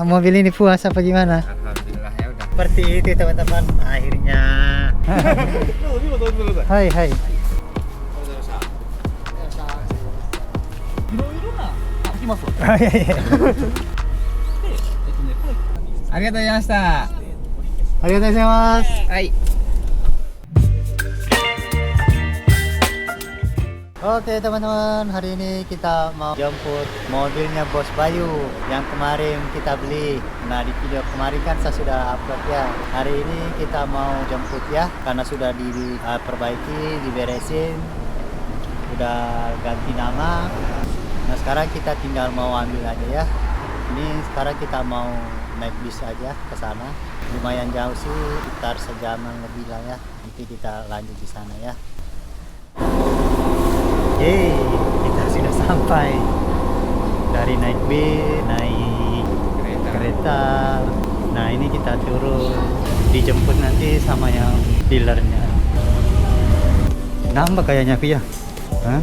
Mobil ini puas apa gimana? Alhamdulillah ya udah. Seperti itu teman-teman, akhirnya. Hai hai. Arigatou gozaimashita. Arigatou gozaimasu. Hai. Oke teman-teman, hari ini kita mau jemput mobilnya Bos Bayu yang kemarin kita beli. Nah di video kemarin kan saya sudah upload ya. Hari ini kita mau jemput ya, karena sudah diperbaiki, diberesin, udah ganti nama. Nah sekarang kita tinggal mau ambil aja ya. Ini sekarang kita mau naik bis aja ke sana. Lumayan jauh sih, sekitar sejaman lebih lah ya. Nanti kita lanjut di sana ya. Yeay, kita sudah sampai. Dari naik bis, naik kereta. Nah ini kita turun, dijemput nanti sama yang dealernya. Nambah kayaknya aku ya. Hah?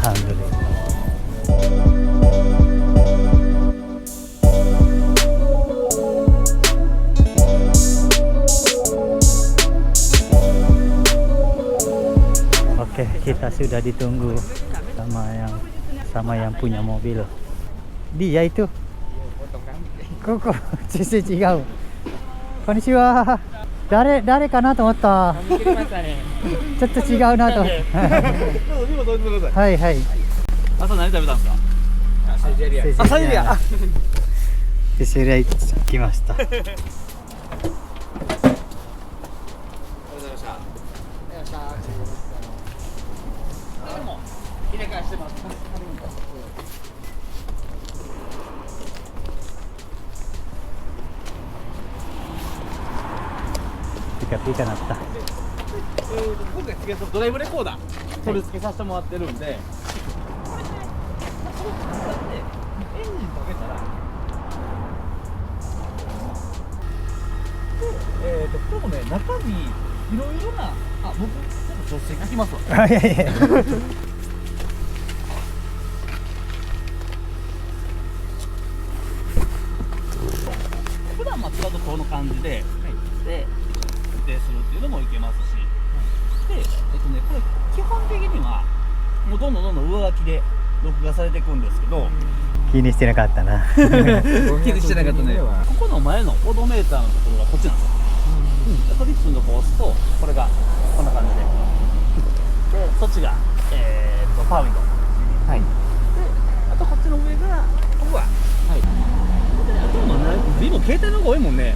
Alhamdulillah. Oke, kita sudah ditunggu sama yang punya mobil. Dia itu. Koko, sisi違う. Konnichiwa. 誰かなと思った。ちょっと違うなと。はいはい。朝何食べたんですか？サイゼリア。あ、サイゼリア。セセリア来ました。ピカピカなった。今回つけたドライブレコーダー取り付けさせてもらってるんで、これね、それを使ってエンジンかけたら、これもね、中にいろいろな、僕ちょっと助手席行きますわ。いやいや。普段使うとこの感じで、で固定するっていうのもいけますし、で、これ基本的にはもうどんどん上書きで録画されていくんですけど、気にしてなかったな。気にしてなかったね。ここの前のオドメーターのところがこっちなんですよ。トリップのとこ押すとこれがこんな感じで、そっちがパワーウィンドウ。はい。で、あとこっちの上がここが。はい。あとのね、随分携帯の方が多いもんね。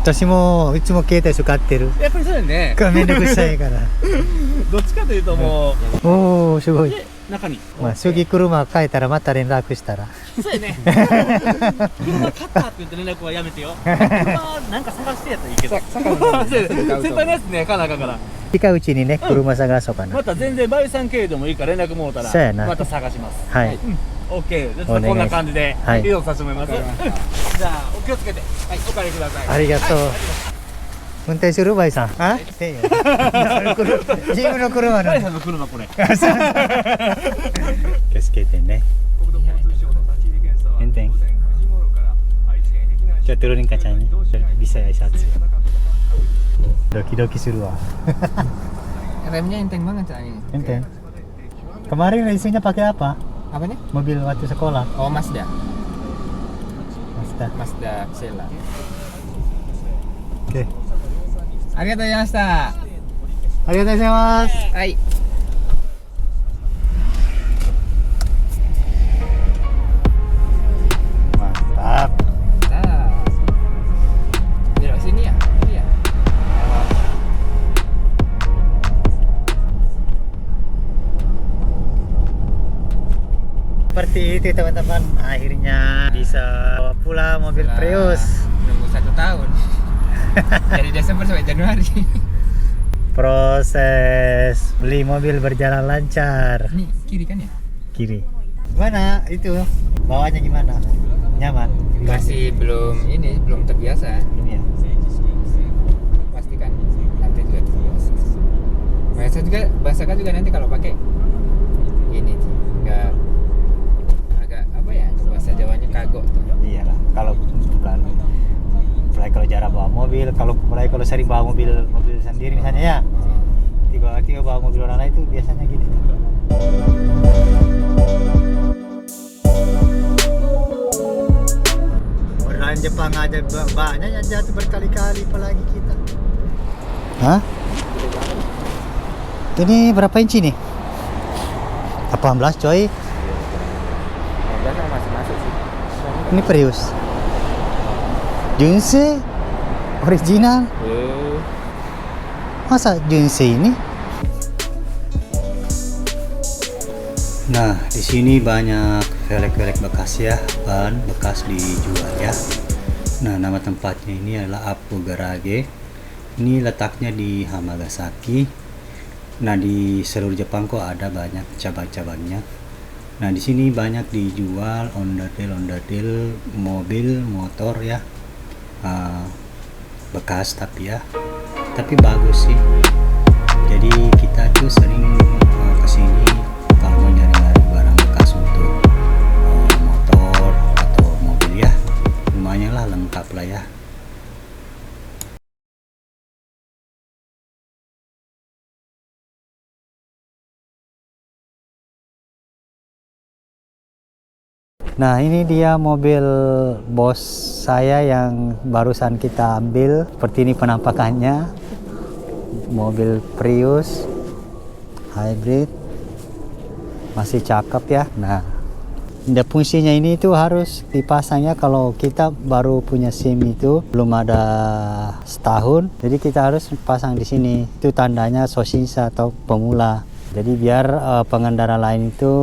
私もいつも携帯使ってる。やっぱりそうやね。めんどくさいから。どっちかというともう、おおすごい。で中に。まあ次車変えたらまた連絡したら。そうやね。車買ったって言って連絡はやめてよ。車なんか探してやったらいいけど。先輩のやつね、買わなあかんから。近いうちにね、車探そうかな。また全然バイさん経由でもいいから連絡もうたら、そうやなまた探します。はい。オッケー。じゃあちょっとこんな感じではい移動させてもらいます。じゃあお気をつけて、はい、お帰りください。ありがとう。運転するバイさん。あ？せんよ。自分の車の。バイさんの車これ。気をつけてね。運転。Coba turunin kacanya. Bisa ya satu. Doki-doki suruh wah. Remnya enteng banget soalnya. Enteng. Kemarin isinya pakai apa? Apa nih? Mobil waktu sekolah. Oh, Mazda. Mazda. Mazda Xela. Oke. Arigatou gozaimashita. Arigatou gozaimasu. Hai. Mantap. Nah. Belok sini ya? Iya. Seperti itu teman-teman, akhirnya bisa bawa pulang mobil Prius. Nunggu 1 tahun. Dari Desember sampai Januari. Proses beli mobil berjalan lancar. Ini kiri kan ya? Kiri. Gimana itu? Bawahnya gimana? Nyaman? Masih belum terbiasa. Belum ya? Pastikan nanti juga terbiasa. Bahasakan juga nanti kalau pakai ini sih, nggak agak apa ya, bahasa Jawanya kagok tuh. Iyalah, kalau bulan mulai kalau jarang bawa mobil, kalau sering bawa mobil sendiri misalnya ya, tiba-tiba bawa mobil orang lain itu biasanya gini. Orang Jepang aja banyak yang jatuh berkali-kali, apalagi kita. Hah? Ini berapa inci nih? 18 coy. Masih masuk sih. Ini Prius. Junsei original. Masa Junsei ini? Nah, di sini banyak velg-velg bekas ya, ban bekas dijual ya. Nah, nama tempatnya ini adalah Apu Garage. Ini letaknya di Hamagasaki. Nah, di seluruh Jepang kok ada banyak cabang-cabangnya. Nah, di sini banyak dijual onderdil mobil, motor ya. Bekas tapi bagus sih. Jadi kita tuh sering kesini kalau mau nyari barang bekas untuk motor atau mobil ya. Lumayan lah, lengkap lah ya. Nah, ini dia mobil bos saya yang barusan kita ambil. Seperti ini penampakannya. Mobil Prius hybrid. Masih cakep ya. Nah, fungsinya ini tuh harus dipasangnya kalau kita baru punya SIM itu belum ada setahun. Jadi kita harus pasang di sini. Itu tandanya Shoshinsha atau pemula. Jadi biar pengendara lain itu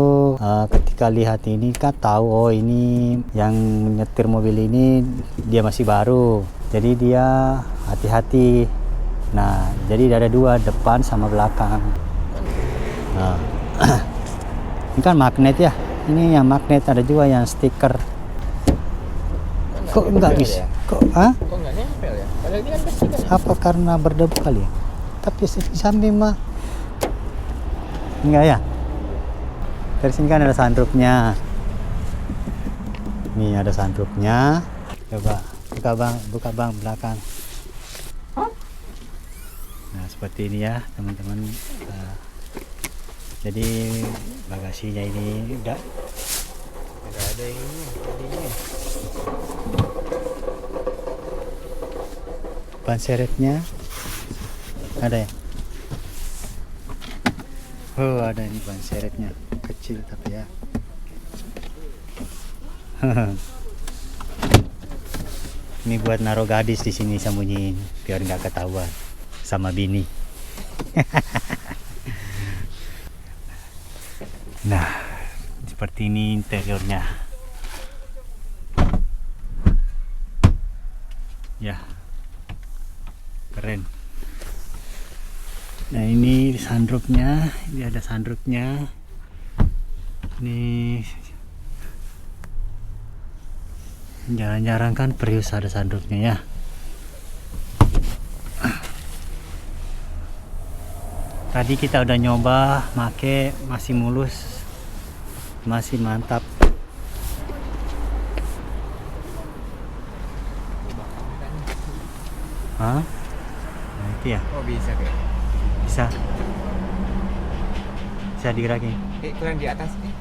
ketika lihat ini kan tahu, oh ini yang nyetir mobil ini dia masih baru. Jadi dia hati-hati. Nah, jadi ada dua, depan sama belakang. Nah, ini kan magnet ya. Ini yang magnet, ada juga yang stiker. Kok enggak bisa? Kok nggak nempel ya? Padahal ini kan bersih kan? apa karena berdebu kali ya? Tapi di samping mah enggak ya. Dari sini kan ada sunroofnya. Nih ada sunroofnya. Coba buka bang belakang. Nah seperti ini ya teman-teman. Jadi bagasinya ini udah ada ini. Ban serepnya ada ya. Oh ada ini ban serepnya kecil tapi ya. Ini buat naruh gadis di sini sembunyiin biar nggak ketahuan sama bini. Nah seperti ini interiornya ya, keren. Nah ini sunroofnya, ini ada sunroofnya. Ini jarang-jarang kan Prius ada sunroofnya ya. Tadi kita udah nyoba make, masih mulus, masih mantap. Hah? Nah itu ya. Oh bisa kayak. Bisa digerakin. Kurang di atas nih.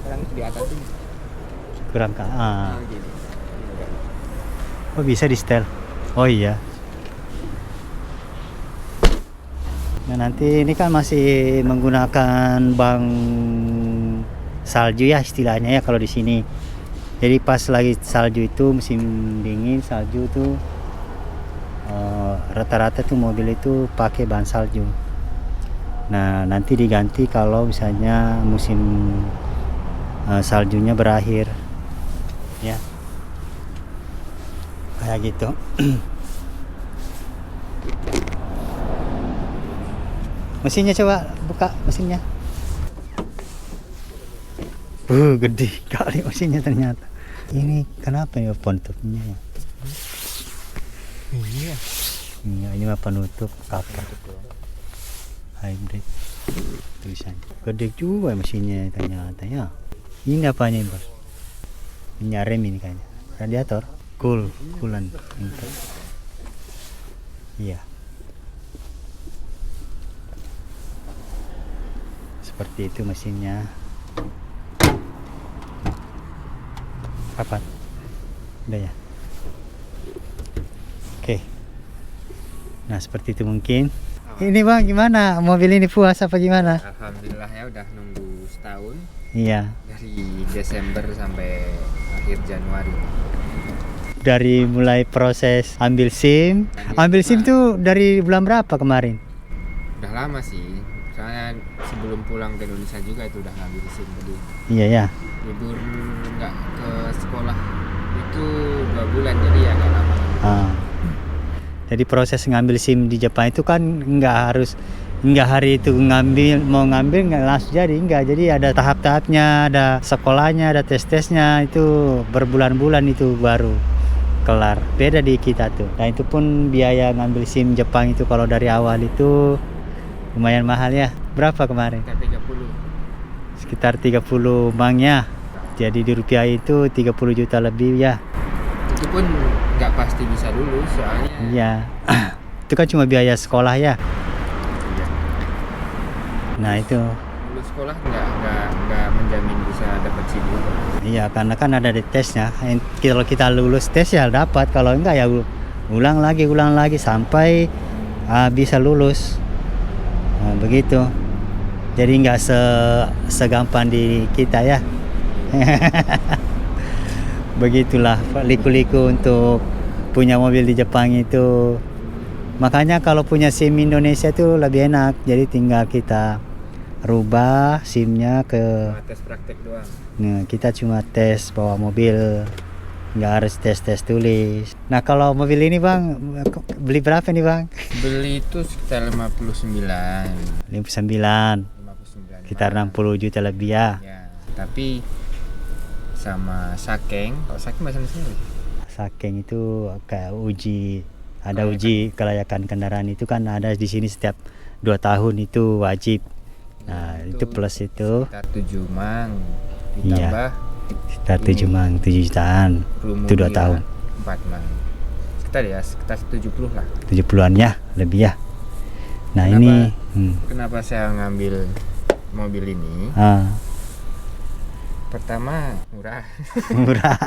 Kurang di atas ini. Kurang ke Gini. Oh bisa di setel. Oh iya. Nah nanti ini kan masih menggunakan bang salju ya istilahnya ya kalau di sini. Jadi pas lagi salju itu musim dingin salju tuh rata-rata tuh mobil itu pakai ban salju. Nah nanti diganti kalau misalnya musim saljunya berakhir ya kayak gitu. Mesinnya coba buka mesinnya. Gede kali mesinnya ternyata. Ini kenapa ya penutupnya? Iya. Iya, ini mah penutup kapal. Hybrid tulisannya. Gede juga mesinnya ternyata ya. Ini apanya bos? Minyak rem ini kayaknya. Radiator. Coolant. Iya. Seperti itu mesinnya. Rapat. Udah ya. Oke. Nah seperti itu mungkin. Ini bang gimana? Mobil ini puas apa gimana? Alhamdulillah ya udah nunggu setahun. Iya. Dari Desember sampai akhir Januari. Dari mulai proses ambil SIM. Ambil SIM tuh dari bulan berapa kemarin? Udah lama sih. Soalnya sebelum pulang ke Indonesia juga itu udah ngambil SIM tadi. Iya ya. Libur nggak ke sekolah itu 2 bulan jadi ya nggak lama. Jadi proses ngambil SIM di Jepang itu kan nggak hari itu mau ngambil nggak langsung jadi ada tahap-tahapnya, ada sekolahnya, ada tes-tesnya, itu berbulan-bulan itu baru kelar. Beda di kita tuh. Nah itu pun biaya ngambil SIM Jepang itu kalau dari awal itu lumayan mahal ya. Berapa kemarin? Sekitar 30 banknya. Jadi di rupiah itu 30 juta lebih ya. Itu pun nggak pasti bisa lulus soalnya. Iya. Itu kan cuma biaya sekolah ya. Iya. Nah itu. Lulus sekolah nggak menjamin bisa dapat SIM juga. Iya karena kan ada di tesnya. Kalau kita lulus tes ya dapat. Kalau enggak ya ulang lagi sampai bisa lulus. Nah, begitu. Jadi nggak segampang di kita ya. Begitulah liku-liku untuk punya mobil di Jepang itu. Makanya kalau punya SIM Indonesia itu lebih enak. Jadi tinggal kita rubah SIM-nya ke Cuma tes praktek doang. Nah, kita cuma tes bawa mobil. Nggak harus tes tulis. Nah, kalau mobil ini Bang, beli berapa nih Bang? Beli itu sekitar 59. 59. Sekitar 60 juta lebih ya. Ya, tapi sama Sakeng. Kalau Sakeng bahasa Indonesia Sakeng itu kayak ada uji kelayakan kendaraan itu kan ada di sini setiap 2 tahun itu wajib. Nah, itu plus itu sekitar 7 mang Iya. ditambah sekitar 7 mang 7 jutaan. Itu 2 tahun. 4 mang. Sekitar 70 lah. 70-an ya, lebih ya. Nah, Kenapa saya ngambil mobil ini? Pertama murah. Murah.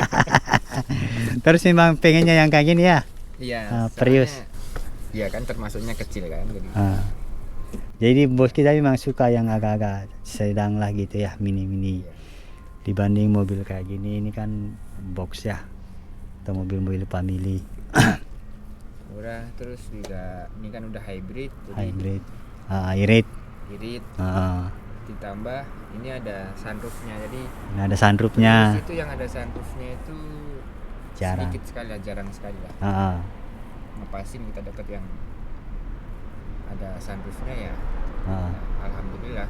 Terus memang pengennya yang kayak gini ya? Iya. Prius. Iya kan termasuknya kecil kan. Jadi bos kita memang suka yang agak-agak sedang lah gitu ya, mini-mini. Dibanding mobil kayak gini, ini kan box ya, atau mobil-mobil family. Murah, terus juga ini kan udah hybrid. Hybrid, irit. Ditambah ini ada sunroofnya, jadi Ini ada sunroofnya. Terus itu yang ada sunroofnya itu sedikit sekali, jarang sekali lah. Ngepasin kita dapat yang ada sunroofnya ya. Alhamdulillah.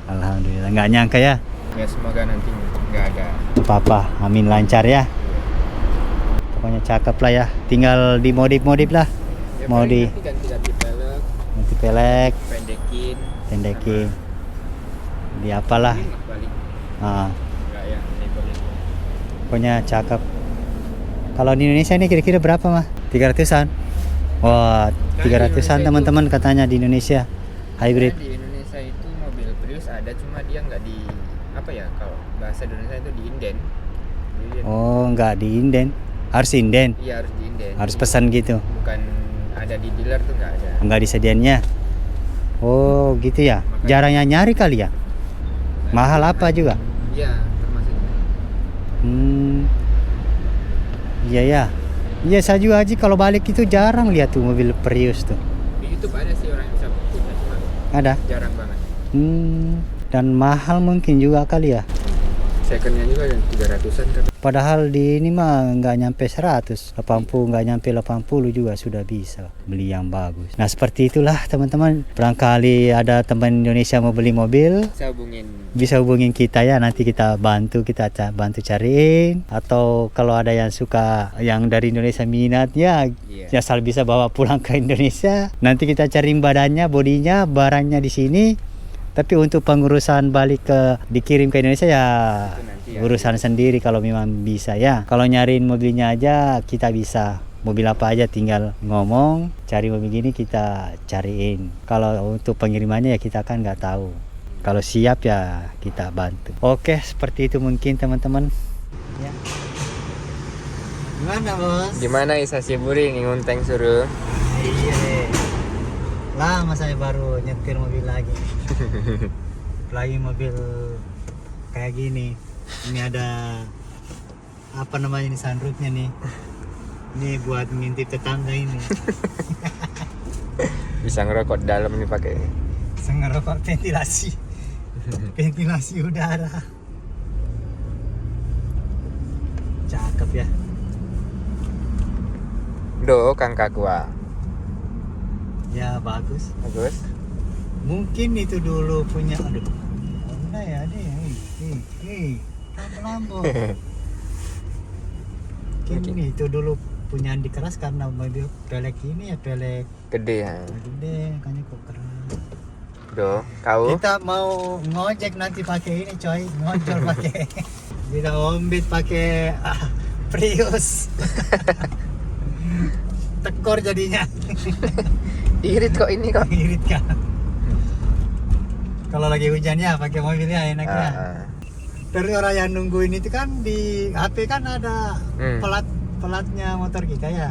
Alhamdulillah, nggak nyangka ya. Ya semoga nanti nggak ada apa-apa, amin lancar ya. Pokoknya cakep lah ya. Tinggal dimodif lah. ya, Mau di ganti pelek, pelek, pendekin. Di apalah. Balik. Nggak yang nego-nego. Pokoknya cakep. Kalau di Indonesia ini kira-kira berapa mah? 300-an. Wah, 300-an teman-teman katanya di Indonesia hybrid. Di Indonesia itu mobil Prius ada, cuma dia nggak di apa ya, kalau bahasa Indonesia itu diinden. Oh, nggak diinden. Harus inden. Iya, harus diinden. Harus pesan gitu. Bukan ada di dealer tuh nggak ada. Nggak disediainnya. Oh, gitu ya. Jarangnya nyari kali ya. Mahal apa juga? Iya, termasuk. Iya ya. Iya, saya juga Haji kalau balik itu jarang lihat tuh mobil Prius tuh. Di YouTube ada sih orang yang bisa punya, cuma Ada. jarang banget. Dan mahal mungkin juga kali ya. Secondnya juga yang 300-an kan. Padahal di ini mah nggak nyampe 100, 80 nggak nyampe 80 juga sudah bisa beli yang bagus. Nah seperti itulah teman-teman. Barangkali ada teman Indonesia mau beli mobil, bisa hubungin kita ya. Nanti kita bantu cariin. Atau kalau ada yang suka yang dari Indonesia minatnya, ya asal bisa bawa pulang ke Indonesia. Nanti kita cariin badannya, bodinya, barangnya di sini. Tapi untuk pengurusan balik dikirim ke Indonesia ya urusan sendiri kalau memang bisa ya. Kalau nyariin mobilnya aja kita bisa. Mobil apa aja tinggal ngomong, cari mobil gini kita cariin. Kalau untuk pengirimannya ya kita kan nggak tahu. Kalau siap ya kita bantu. Oke, seperti itu mungkin teman-teman. Ya. Gimana bos? Gimana Isa Shiburi ngunteng suruh? Iya deh. Lama saya baru nyetir mobil lagi. Lagi mobil kayak gini. Ini ada apa namanya ini sunroofnya nih. Ini buat ngintip tetangga ini. Bisa ngerokok dalam nih pakai ini. Bisa ngerokok ventilasi. Ventilasi udara. Cakep ya. Do Kang Kakua. Ya bagus. Bagus. Mungkin itu dulu punya mana ya deh. Lambo. Mungkin itu dulu punya Andi keras karena mobil pelek ini ya pelek Gede ya. gede makanya kok keras. Do, kau? Kita mau ngojek nanti pakai ini coy, ngojol pakai. Kita ombit pakai Prius. Tekor jadinya. Irit kok ini kok. Irit kan. Kalau lagi hujan ya pakai mobilnya enaknya. Terus orang yang nungguin itu kan di HP kan ada pelatnya motor kita ya.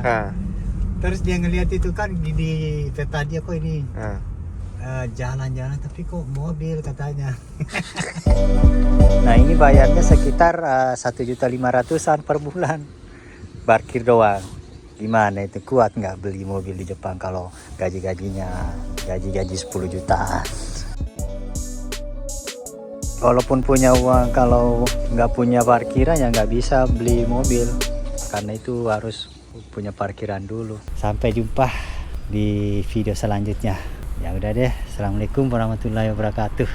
Terus dia ngelihat itu kan di peta dia kok ini jalan-jalan tapi kok mobil katanya. Nah ini bayarnya sekitar 1.500.000-an per bulan. Parkir doang. Gimana itu kuat nggak beli mobil di Jepang kalau gaji-10 jutaan? Walaupun punya uang, kalau nggak punya parkiran ya nggak bisa beli mobil karena itu harus punya parkiran dulu. Sampai jumpa di video selanjutnya. Ya udah deh. Assalamualaikum warahmatullahi wabarakatuh.